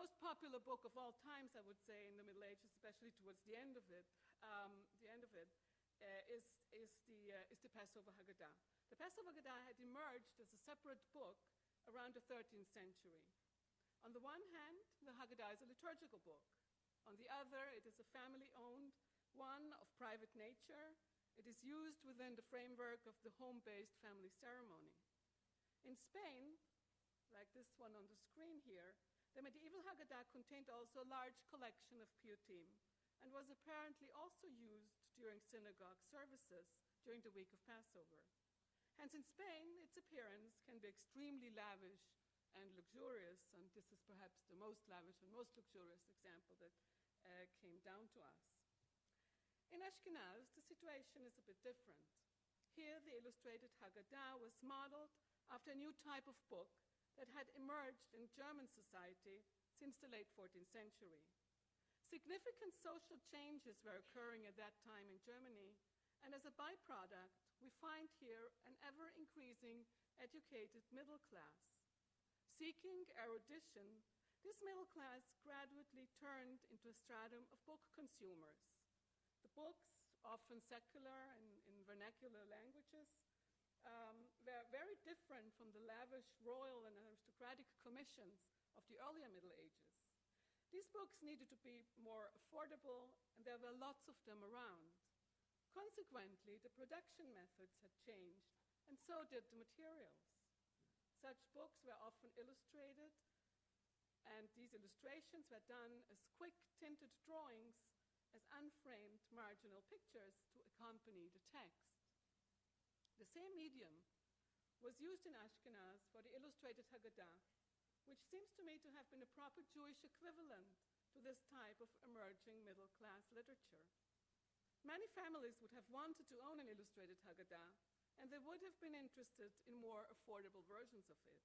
most popular book of all times, I would say, in the Middle Ages, especially towards the end of it, is the Passover Haggadah. The Passover Haggadah had emerged as a separate book around the 13th century. On the one hand, the Haggadah is a liturgical book. On the other, it is a family-owned one of private nature. It is used within the framework of the home-based family ceremony. In Spain, like this one on the screen here, the medieval Haggadah contained also a large collection of piyutim and was apparently also used during synagogue services during the week of Passover. Hence, in Spain, its appearance can be extremely lavish and luxurious, and this is perhaps the most lavish and most luxurious example that came down to us. In Ashkenaz, the situation is a bit different. Here, the illustrated Haggadah was modeled after a new type of book that had emerged in German society since the late 14th century. Significant social changes were occurring at that time in Germany, and as a byproduct, we find here an ever-increasing educated middle class. Seeking erudition, this middle class gradually turned into a stratum of book consumers. The books, often secular and in vernacular languages, were very different from the lavish royal and aristocratic commissions of the earlier Middle Ages. These books needed to be more affordable, and there were lots of them around. Consequently, the production methods had changed, and so did the materials. Such books were often illustrated, and these illustrations were done as quick tinted drawings, as unframed marginal pictures to accompany the text. The same medium was used in Ashkenaz for the illustrated Haggadah, which seems to me to have been a proper Jewish equivalent to this type of emerging middle-class literature. Many families would have wanted to own an illustrated Haggadah, and they would have been interested in more affordable versions of it.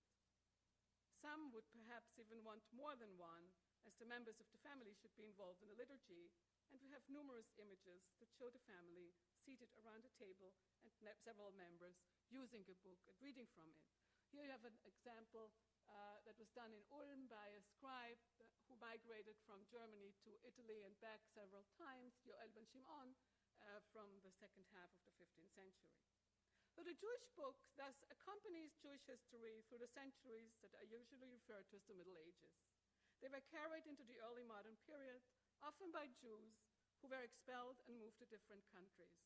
Some would perhaps even want more than one, as the members of the family should be involved in the liturgy, and we have numerous images that show the family seated around a table and several members using a book and reading from it. Here you have an example that was done in Ulm by a scribe who migrated from Germany to Italy and back several times, Yoel ben Shimon, from the second half of the 15th century. But the Jewish book thus accompanies Jewish history through the centuries that are usually referred to as the Middle Ages. They were carried into the early modern period, often by Jews who were expelled and moved to different countries.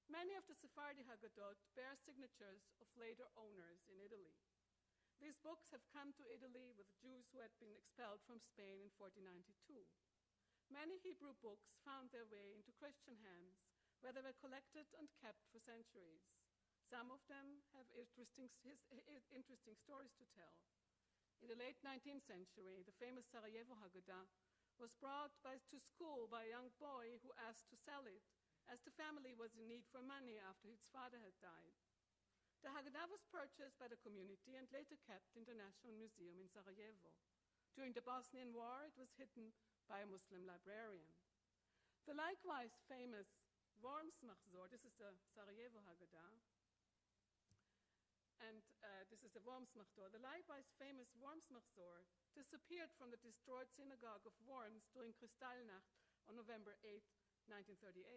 Many of the Sephardi Haggadot bear signatures of later owners in Italy. These books have come to Italy with Jews who had been expelled from Spain in 1492. Many Hebrew books found their way into Christian hands, where they were collected and kept for centuries. Some of them have interesting stories to tell. In the late 19th century, the famous Sarajevo Haggadah was brought to school by a young boy who asked to sell it, as the family was in need for money after his father had died. The Haggadah was purchased by the community and later kept in the National Museum in Sarajevo. During the Bosnian War, it was hidden by a Muslim librarian. The likewise famous Wormsmachzor, this is the Sarajevo Haggadah, and this is the Wormsmachzor. The likewise famous Wormsmachzor disappeared from the destroyed synagogue of Worms during Kristallnacht on November 8, 1938.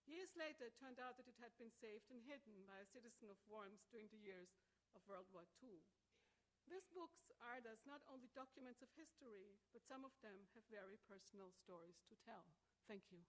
Years later, it turned out that it had been saved and hidden by a citizen of Worms during the years of World War II. These books are thus not only documents of history, but some of them have very personal stories to tell. Thank you.